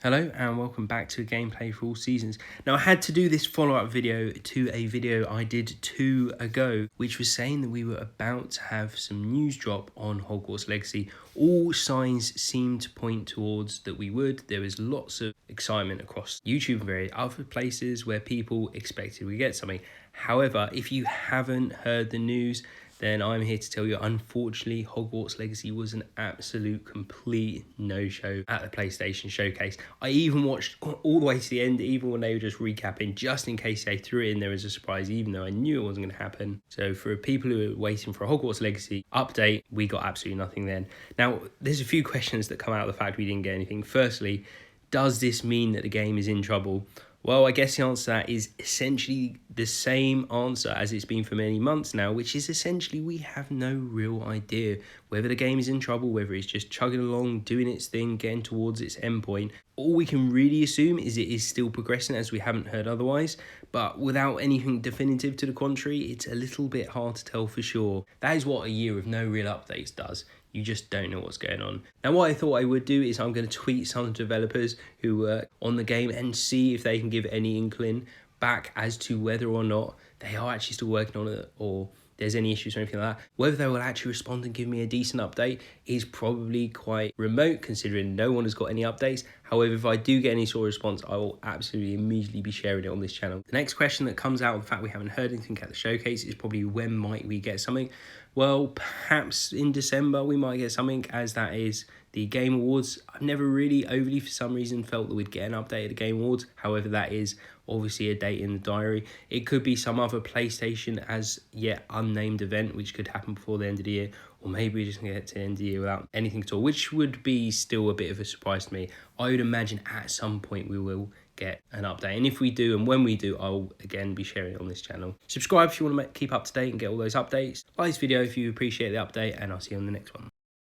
Hello and welcome back to Gameplay for All Seasons. Now I had to do this follow-up video to a video I did 2 ago, which was saying that we were about to have some news drop on Hogwarts Legacy. All signs seem to point towards that we would. There was lots of excitement across YouTube and various other places where people expected we get something. However, if you haven't heard the news, then I'm here to tell you, unfortunately, Hogwarts Legacy was an absolute complete no-show at the PlayStation Showcase. I even watched all the way to the end, even when they were just recapping, just in case they threw it in there as a surprise, even though I knew it wasn't going to happen. So for people who are waiting for a Hogwarts Legacy update, we got absolutely nothing then. Now, there's a few questions that come out of the fact we didn't get anything. Firstly, does this mean that the game is in trouble? Well, I guess the answer to that is essentially the same answer as it's been for many months now, which is essentially we have no real idea whether the game is in trouble, whether it's just chugging along, doing its thing, getting towards its endpoint. All we can really assume is it is still progressing, as we haven't heard otherwise, but without anything definitive to the contrary, it's a little bit hard to tell for sure. That is what a year of no real updates does. You just don't know what's going on. Now, what I thought I would do is I'm going to tweet some developers who were on the game and see if they can give any inkling back as to whether or not they are actually still working on it or there's any issues or anything like that. Whether they will actually respond and give me a decent update is probably quite remote, considering no one has got any updates. However, if I do get any sort of response, I will absolutely immediately be sharing it on this channel. The next question that comes out of the fact we haven't heard anything at the showcase is probably when might we get something? Well, perhaps in December we might get something, as that is the Game Awards. I've never really overly, for some reason, felt that we'd get an update at the Game Awards. However, that is obviously a date in the diary. It could be some other PlayStation as yet unnamed event, which could happen before the end of the year, or maybe we're just going to get to the end of the year without anything at all, which would be still a bit of a surprise to me. I would imagine at some point we will get an update, and if we do and when we do, I'll again be sharing it on this channel. Subscribe if you want to keep up to date and get all those updates. Like this video if you appreciate the update, and I'll see you on the next one.